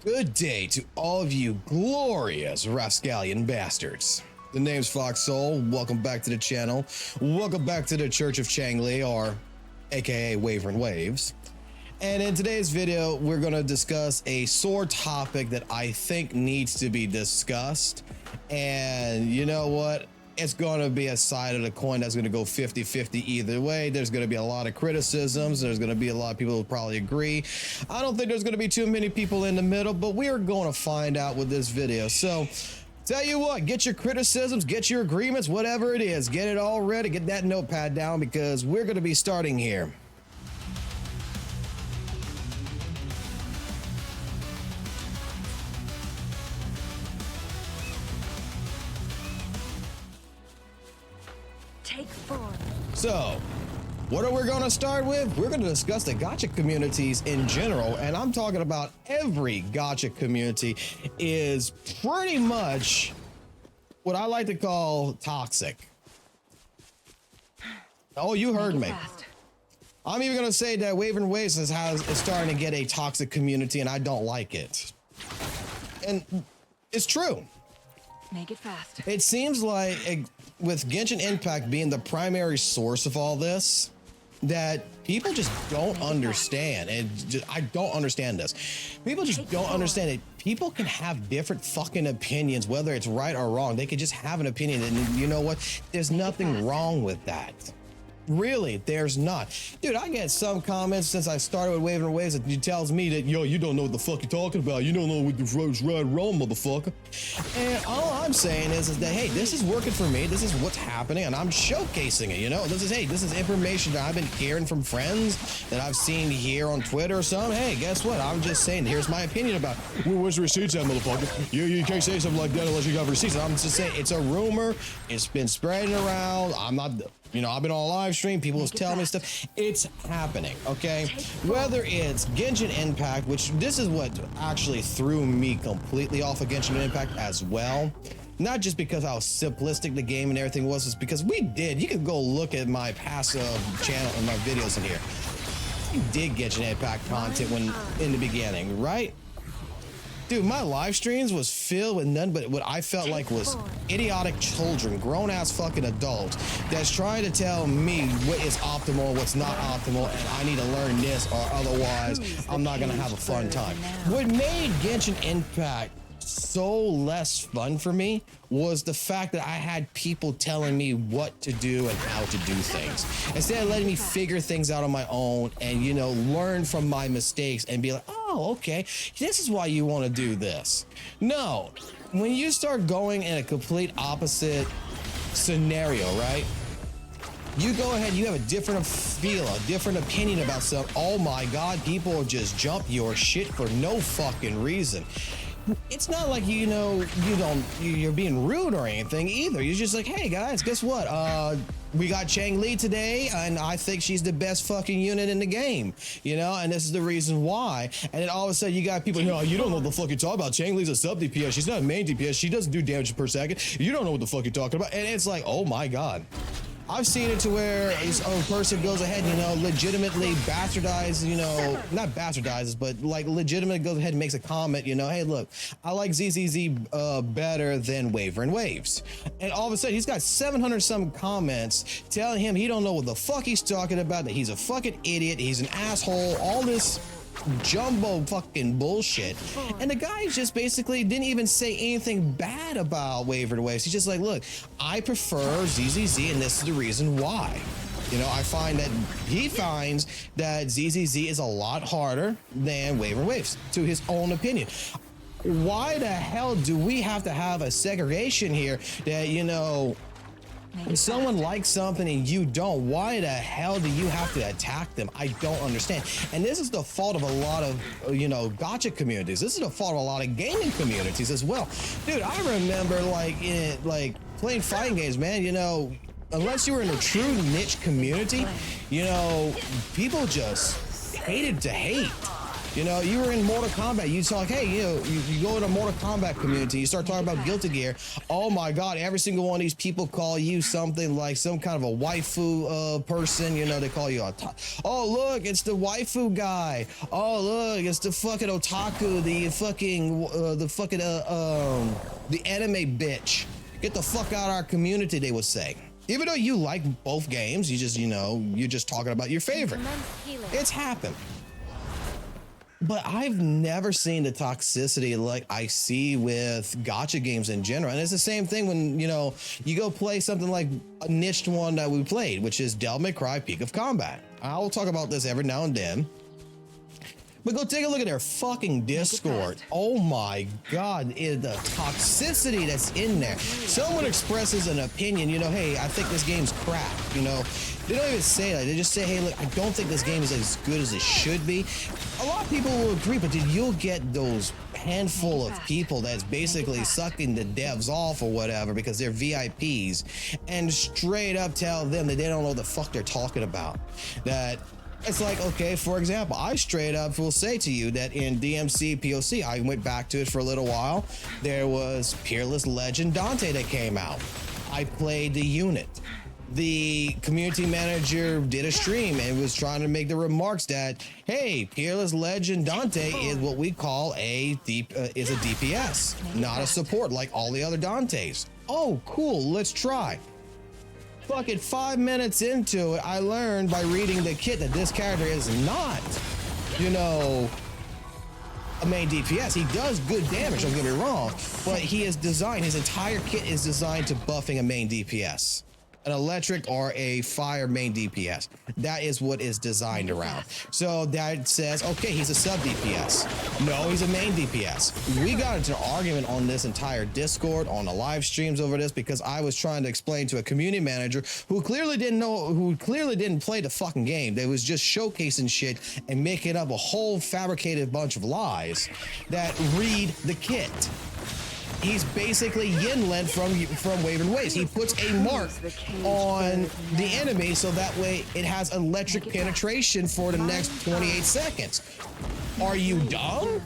Good day to all of you glorious rascallion bastards. The name's FOXSOL. Welcome back to the channel. Welcome back to the Church of Changli, or aka Wavering Waves. And in today's video, we're going to discuss a sore topic that I think needs to be discussed. And you know what? It's going to be a side of the coin that's going to go 50-50 either way. There's going to be a lot of criticisms. There's going to be a lot of people who probably agree. I don't think there's going to be too many people in the middle, but we are going to find out with this video. So tell you what, get your criticisms, get your agreements, whatever it is, get it all ready, get that notepad down, because we're going to be starting here. So, what are we going to start with? We're going to discuss the gacha communities in general, and I'm talking about every gacha community is pretty much what I like to call toxic. Oh, you heard me. I'm even going to say that Wavering Waves is starting to get a toxic community, and I don't like it. And it's true. Make it fast. It seems like with Genshin Impact being the primary source of all this, that people just don't understand. And I don't understand this. People just don't understand it. People can have different fucking opinions, whether it's right or wrong. They could just have an opinion, and you know what? There's nothing wrong with that. Really, there's not. Dude, I get some comments since I started with Wavering Waves that tells me that, yo, you don't know what the fuck you're talking about. You don't know what the road's right and wrong, motherfucker. And all I'm saying is that, hey, this is working for me. This is what's happening, and I'm showcasing it, you know? This is information that I've been hearing from friends that I've seen here on Twitter or something. Hey, guess what? I'm just saying, here's my opinion about it. Well, where's the receipts at, motherfucker? You can't say something like that unless you got receipts. I'm just saying, it's a rumor. It's been spreading around. I'm not... You know, I've been on live stream, people was telling me stuff. It's happening, okay? Whether it's Genshin Impact, which this is what actually threw me completely off of Genshin Impact as well. Not just because how simplistic the game and everything was, it's because we did. You can go look at my passive channel and my videos in here. You did Genshin Impact content when in the beginning, right? Dude, my live streams was filled with none but what I felt like was idiotic children, grown-ass fucking adults that's trying to tell me what is optimal, what's not optimal, and I need to learn this or otherwise I'm not gonna have a fun time. What made Genshin Impact so less fun for me was the fact that I had people telling me what to do and how to do things, instead of letting me figure things out on my own and, you know, learn from my mistakes and be like, oh, okay, this is why you want to do this. No, when you start going in a complete opposite scenario, right? You go ahead, you have a different feel, a different opinion about stuff. Oh my God, people will just jump your shit for no fucking reason. It's not like, you know, you're being rude or anything either. You're just like, hey guys, guess what? We got Changli today, and I think she's the best fucking unit in the game, you know, and this is the reason why. And then all of a sudden you got people, you know, you don't know what the fuck you're talking about. Changli's a sub DPS. She's not a main DPS. She doesn't do damage per second. You don't know what the fuck you're talking about. And it's like, oh my God. I've seen it to where a person goes ahead, you know, legitimately bastardizes, you know, not bastardizes, but like legitimately goes ahead and makes a comment, you know, hey, look, I like ZZZ better than Wavering Waves. And all of a sudden, he's got 700 some comments telling him he don't know what the fuck he's talking about, that he's a fucking idiot, he's an asshole, all this jumbo fucking bullshit. And the guy just basically didn't even say anything bad about Wavering Waves. He's just like, look, I prefer ZZZ, and this is the reason why. You know, I find that he finds that ZZZ is a lot harder than Wavering Waves, to his own opinion. Why the hell do we have to have a segregation here that, you know, when someone likes something and you don't, why the hell do you have to attack them? I don't understand. And this is the fault of a lot of, you know, gacha communities. This is the fault of a lot of gaming communities as well. Dude, I remember like playing fighting games, man, you know, unless you were in a true niche community, you know, people just hated to hate. You know, you were in Mortal Kombat. You talk, hey, you know, you go in a Mortal Kombat community. You start talking about Guilty Gear. Oh my God, every single one of these people call you something like some kind of a waifu person. You know, they call you a. Oh look, it's the waifu guy. Oh look, it's the fucking otaku, the anime bitch. Get the fuck out of our community, they would say. Even though you like both games, you just, you know, you're just talking about your favorite. It's happened. But I've never seen the toxicity like I see with gacha games in general. And it's the same thing when, you know, you go play something like a niched one that we played, which is Devil May Cry Peak of Combat. I will talk about this every now and then. But go take a look at their fucking Discord. Oh my God, the toxicity that's in there. Someone expresses an opinion, you know, hey, I think this game's crap, you know. They don't even say that. They just say, hey, look, I don't think this game is as good as it should be. A lot of people will agree, but then you'll get those handful of people that's basically sucking the devs off or whatever because they're VIPs and straight up tell them that they don't know what the fuck they're talking about. That it's like, okay, for example, I straight up will say to you that in DMC POC, I went back to it for a little while. There was Peerless Legend Dante that came out. I played the unit. The community manager did a stream and was trying to make the remarks that, hey, Peerless Legend Dante is what we call a DPS, not a support like all the other Dantes. Oh, cool, let's try. Fucking 5 minutes into it, I learned by reading the kit that this character is not, you know, a main DPS. He does good damage, don't get me wrong, but he is designed, his entire kit is designed to buffing a main DPS. An electric or a fire main DPS. That is what is designed around. So that says, okay, he's a sub DPS. No, he's a main DPS. We got into an argument on this entire Discord, on the live streams over this, because I was trying to explain to a community manager who clearly didn't know, who clearly didn't play the fucking game. They was just showcasing shit and making up a whole fabricated bunch of lies that read the kit. He's basically Yinlen from Waving Waves. He puts a mark on the enemy so that way it has electric penetration for the next 28 seconds. Are you dumb?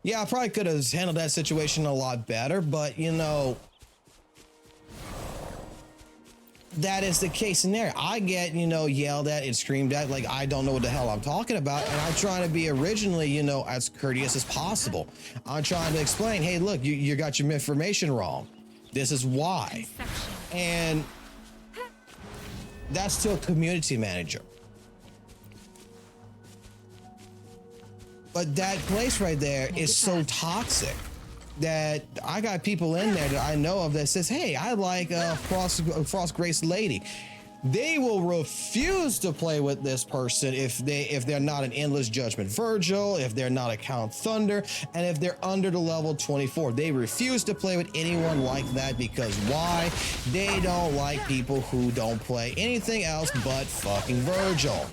Yeah, I probably could have handled that situation a lot better, but you know, that is the case scenario. I get, you know, yelled at and screamed at like I don't know what the hell I'm talking about, and I'm trying to be originally, you know, as courteous as possible. I'm trying to explain, hey, look, you got your information wrong. This is why. And that's to a community manager. But that place right there is so toxic that I got people in there that I know of that says, hey, I like Frost Grace Lady. They will refuse to play with this person if they're not an Endless Judgment Virgil, if they're not a Count Thunder, and if they're under the level 24. They refuse to play with anyone like that because why? They don't like people who don't play anything else but fucking Virgil.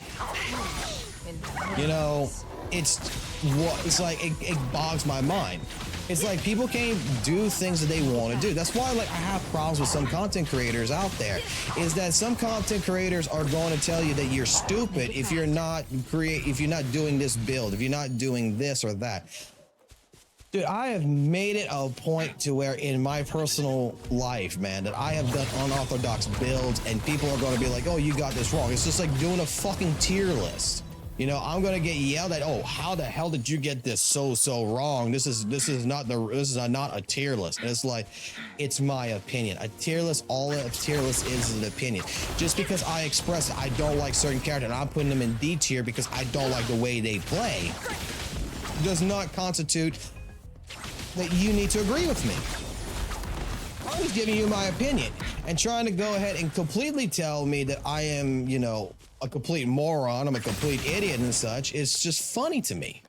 You know, it's like it bogs my mind. It's like people can't do things that they want to do. That's why, like, I have problems with some content creators out there. Is that some content creators are going to tell you that you're stupid if you're not doing this build, if you're not doing this or that. Dude, I have made it a point to where in my personal life, man, that I have done unorthodox builds, and people are going to be like, "Oh, you got this wrong." It's just like doing a fucking tier list. You know, I'm gonna get yelled at. Oh, how the hell did you get this so wrong? This is not a tier list. And it's like, it's my opinion. A tier list, all a tier list is an opinion. Just because I express I don't like certain characters and I'm putting them in D tier because I don't like the way they play, does not constitute that you need to agree with me. I'm just giving you my opinion and trying to go ahead and completely tell me that I am, you know, a complete moron, I'm a complete idiot and such. It's just funny to me.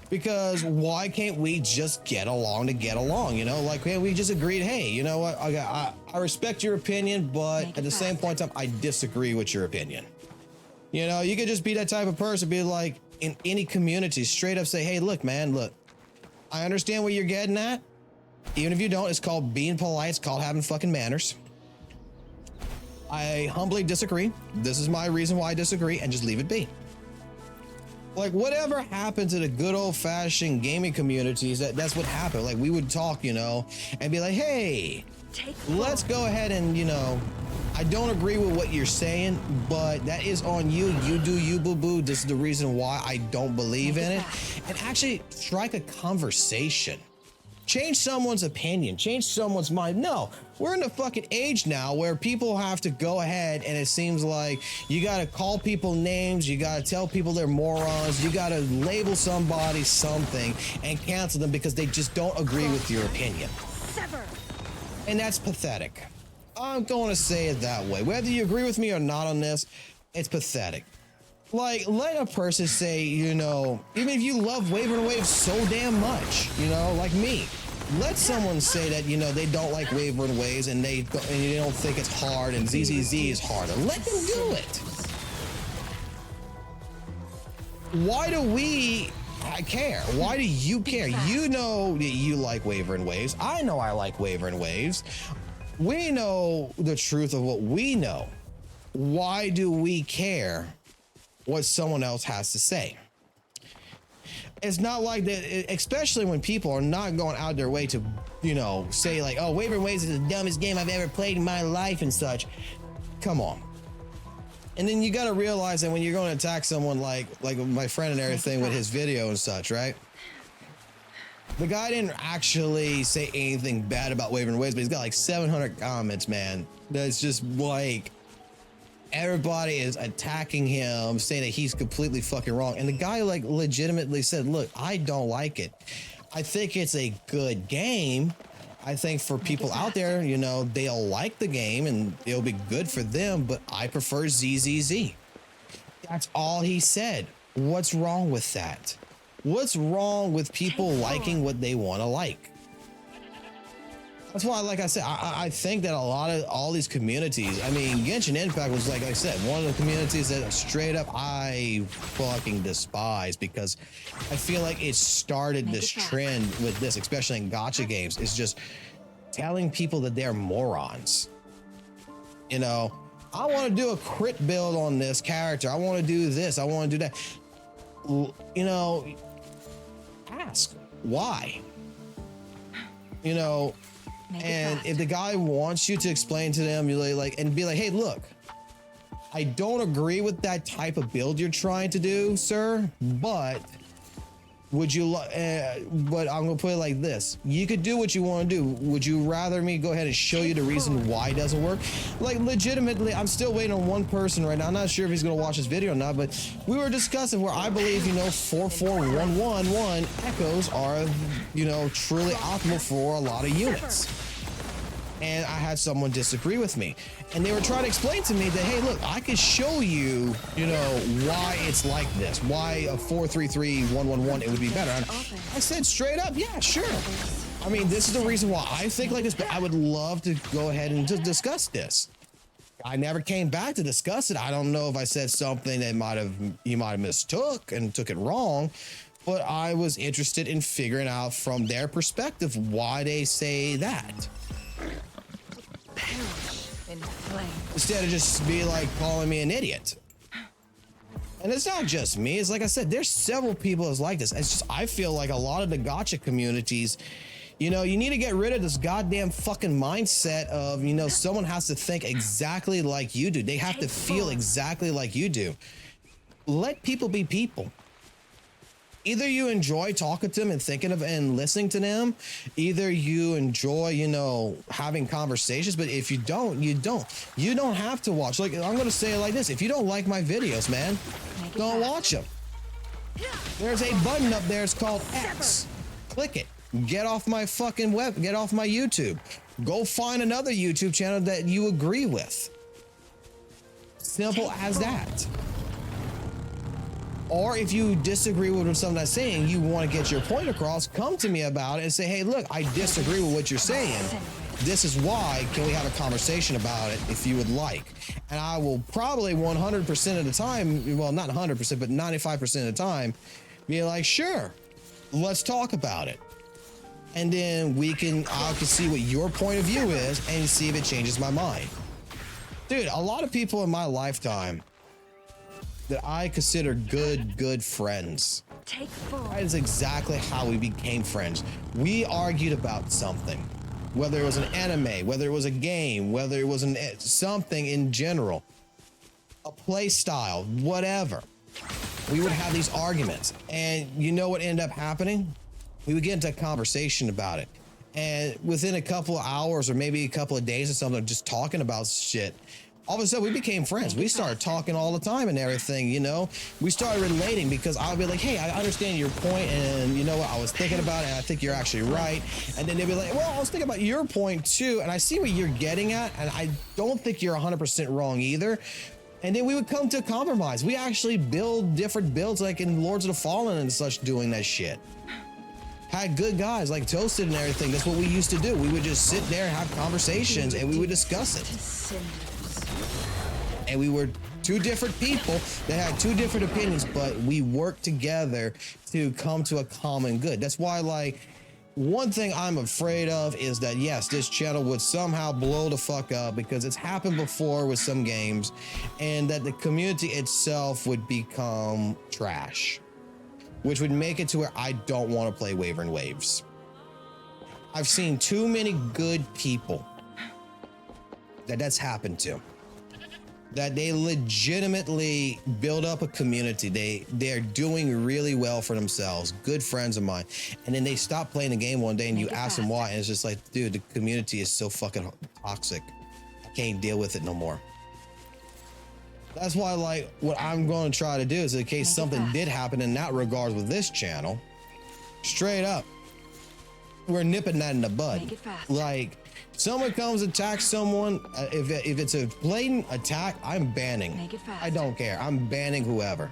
Because why can't we just get along to get along? You know, like, hey, we just agreed, hey, you know what, I respect your opinion, but at the same point in time, I disagree with your opinion. You know, you could just be that type of person, be like, in any community, straight up say, hey, look, man, look, I understand what you're getting at. Even if you don't, it's called being polite, it's called having fucking manners. I humbly disagree. This is my reason why I disagree, and just leave it be. Like whatever happened to the good old-fashioned gaming communities, that's what happened. Like we would talk, you know, and be like, hey, let's go ahead and, you know, I don't agree with what you're saying, but that is on you. You do you, boo-boo. This is the reason why I don't believe in it. And actually strike a conversation. Change someone's opinion, change someone's mind. No, we're in the fucking age now where people have to go ahead and it seems like you gotta call people names, you gotta tell people they're morons, you gotta label somebody something and cancel them because they just don't agree with your opinion. And that's pathetic. I'm going to say it that way. Whether you agree with me or not on this, it's pathetic. Like, let a person say, you know, even if you love Wuthering Waves so damn much, you know, like me, let someone say that, you know, they don't like Wuthering Waves and they don't think it's hard and ZZZ is harder. Let them do it. Why do we care? Why do you care? You know that you like Wuthering Waves. I know I like Wuthering Waves. We know the truth of what we know. Why do we care what someone else has to say? It's not like that, especially when people are not going out their way to, you know, say like, oh, Wuthering Waves is the dumbest game I've ever played in my life and such. Come on. And then you got to realize that when you're going to attack someone like my friend and everything with his video and such, right? The guy didn't actually say anything bad about Wuthering Waves, but he's got like 700 comments, man. That's just like, everybody is attacking him, saying that he's completely fucking wrong. And the guy like legitimately said, look, I don't like it. I think it's a good game. I think for people out there, you know, they'll like the game and it'll be good for them, but I prefer ZZZ. That's all he said. What's wrong with that? What's wrong with people liking what they want to like? That's why, like I said, I think that a lot of all these communities, I mean, Genshin Impact was, like I said, one of the communities that straight up I fucking despise because I feel like it started this trend with this, especially in gacha games. It's just telling people that they're morons. You know, I want to do a crit build on this character. I want to do this. I want to do that. You know, ask why. You know, and if the guy wants you to explain to them, you like, and be like, hey, look, I don't agree with that type of build you're trying to do, sir, but would you, but I'm gonna put it like this. You could do what you want to do. Would you rather me go ahead and show you the reason why it doesn't work? Like legitimately, I'm still waiting on one person right now. I'm not sure if he's gonna watch this video or not, but we were discussing where I believe, you know, 44111 echoes are, you know, truly optimal for a lot of units. And I had someone disagree with me. And they were trying to explain to me that, hey, look, I could show you, you know, why it's like this, why a 433-111 it would be better. And I said straight up, yeah, sure. I mean, this is the reason why I think like this, but I would love to go ahead and just discuss this. I never came back to discuss it. I don't know if I said something that you might have mistook and took it wrong, but I was interested in figuring out from their perspective why they say that. Instead of just be like calling me an idiot. And it's not just me. It's like I said, there's several people that's like this. It's just, I feel like a lot of the gacha communities, you know, you need to get rid of this goddamn fucking mindset of, you know, someone has to think exactly like you do. They have to feel exactly like you do. Let people be people. Either you enjoy talking to them and thinking of and listening to them, either you enjoy, you know, having conversations, but if you don't, you don't. You don't have to watch. Like, I'm going to say it like this. If you don't like my videos, man, don't watch them. There's a button up there. It's called X. Click it. Get off my fucking web. Get off my YouTube. Go find another YouTube channel that you agree with. Simple as that. Or if you disagree with something I'm saying, you want to get your point across, come to me about it and say, hey, look, I disagree with what you're saying. This is why. Can we have a conversation about it if you would like? And I will probably 100% of the time, well, not 100%, but 95% of the time, be like, sure, let's talk about it. And then I can see what your point of view is and see if it changes my mind. Dude, a lot of people in my lifetime that I consider good friends. Take full. That is exactly how we became friends. We argued about something, whether it was an anime, whether it was a game, whether it was something in general, a play style, whatever. We would have these arguments, and you know what ended up happening? We would get into a conversation about it. And within a couple of hours or maybe a couple of days or something, just talking about shit, all of a sudden we became friends. We started talking all the time and everything, you know. We started relating because I would be like, hey, I understand your point, and you know what, I was thinking about it, and I think you're actually right. And then they'd be like, well, I was thinking about your point too, and I see what you're getting at, and I don't think you're 100% wrong either. And then we would come to a compromise. We actually build different builds like in Lords of the Fallen and such, doing that shit. Had good guys like Toasted and everything. That's what we used to do. We would just sit there and have conversations and we would discuss it. And we were two different people that had two different opinions, but we worked together to come to a common good. That's why, like, one thing I'm afraid of is that, yes, this channel would somehow blow the fuck up because it's happened before with some games, and that the community itself would become trash, which would make it to where I don't want to play Wuthering Waves. I've seen too many good people that's happened to, that they legitimately build up a community. They're doing really well for themselves, good friends of mine, and then they stop playing the game one day and you ask them why, and it's just like, dude, the community is so fucking toxic. I can't deal with it no more. That's why, like, what I'm going to try to do is, in case something did happen in that regards with this channel, straight up, we're nipping that in the bud. Like, someone comes attack someone, if it's a blatant attack, I'm banning. I don't care. I'm banning whoever.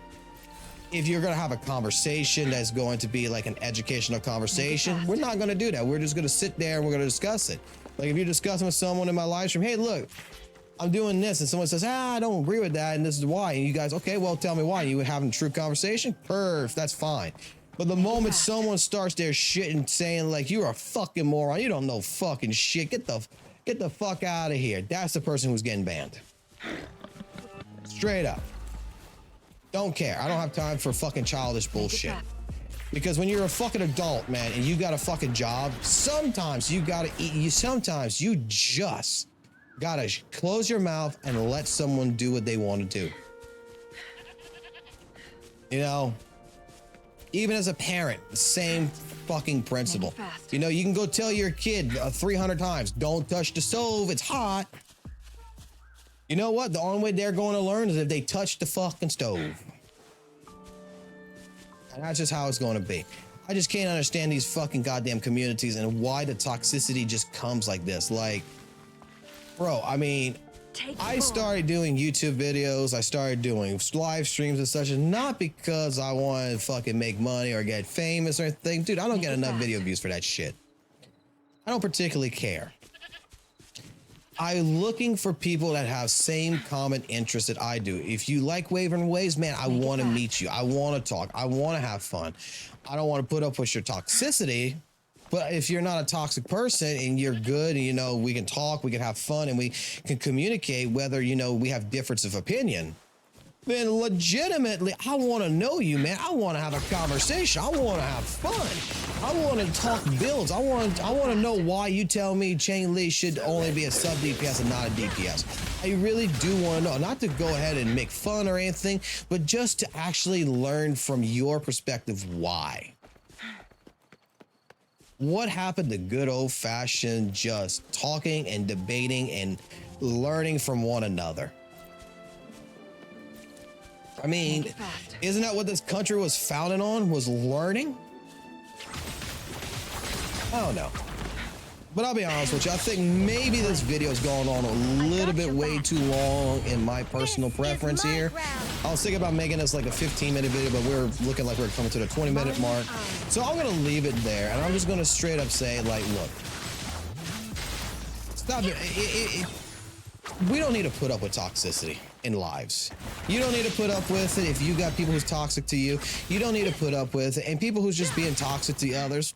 If you're gonna have a conversation that's going to be like an educational conversation, we're not gonna do that. We're just gonna sit there and we're gonna discuss it. Like, if you're discussing with someone in my live stream, hey, look, I'm doing this, and someone says, I don't agree with that, and this is why, and you guys, okay, well, tell me why. You having a true conversation? Perf, that's fine. But the moment someone starts their shit and saying, like, you're a fucking moron, you don't know fucking shit, get the fuck out of here, that's the person who's getting banned. Straight up. Don't care. I don't have time for fucking childish bullshit. Because when you're a fucking adult, man, and you got a fucking job, sometimes you gotta eat, sometimes you just gotta close your mouth and let someone do what they want to do. You know? Even as a parent, same fucking principle. You know, you can go tell your kid 300 times, don't touch the stove, it's hot. You know what? The only way they're going to learn is if they touch the fucking stove. And that's just how it's going to be. I just can't understand these fucking goddamn communities and why the toxicity just comes like this. Like, bro, I mean, I started doing YouTube videos, I started doing live streams and such, and not because I want to fucking make money or get famous or anything. Dude, I don't get enough video views for that shit. I don't particularly care. I'm looking for people that have same common interests that I do. If you like Wuthering Waves, man, I want to meet you. I want to talk. I want to have fun. I don't want to put up with your toxicity. But if you're not a toxic person and you're good and, you know, we can talk, we can have fun, and we can communicate whether, you know, we have difference of opinion, then legitimately, I want to know you, man. I want to have a conversation. I want to have fun. I want to talk builds. I want to know why you tell me Chain Lee should only be a sub DPS and not a DPS. I really do want to know, not to go ahead and make fun or anything, but just to actually learn from your perspective why. What happened to good old-fashioned just talking and debating and learning from one another? I mean, isn't that what this country was founded on, was learning? I don't know. But I'll be honest with you, I think maybe this video is going on a little bit way too long in my personal preference here. I was thinking about making this like a 15-minute video, but we're looking like we're coming to the 20-minute mark. So I'm gonna leave it there, and I'm just gonna straight up say, like, look, stop it. We don't need to put up with toxicity in lives. You don't need to put up with it if you got people who's toxic to you. You don't need to put up with it. And people who's just being toxic to others,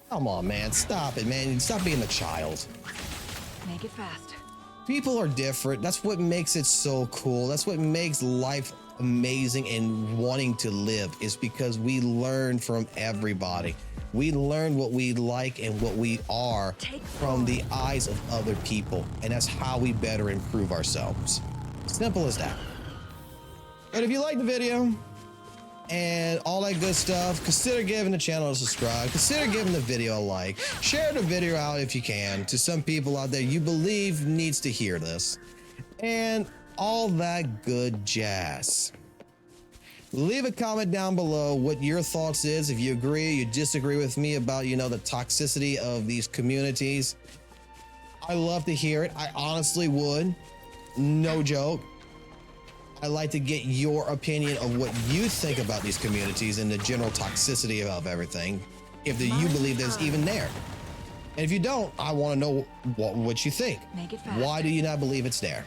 come on, man. Stop it, man. Stop being a child. Make it fast. People are different. That's what makes it so cool. That's what makes life amazing and wanting to live is because we learn from everybody. We learn what we like and what we are from the eyes of other people. And that's how we better improve ourselves. Simple as that. But if you like the video and all that good stuff, consider giving the channel a subscribe, consider giving the video a like, share the video out if you can to some people out there you believe needs to hear this, and all that good jazz. Leave a comment down below what your thoughts is, if you agree, you disagree with me about, you know, the toxicity of these communities. I love to hear it. I honestly would. No joke. I'd like to get your opinion of what you think about these communities and the general toxicity of everything, if you believe there's even there. And if you don't, I want to know what you think. Make it faster. Why do you not believe it's there?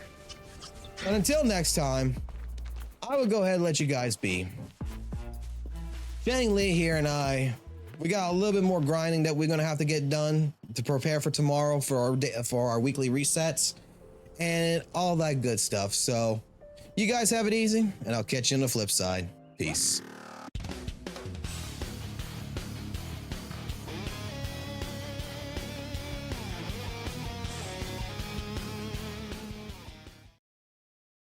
And until next time, I will go ahead and let you guys be. Jenny Lee here, and we got a little bit more grinding that we're going to have to get done to prepare for tomorrow for our weekly resets and all that good stuff. So you guys have it easy, and I'll catch you on the flip side. Peace.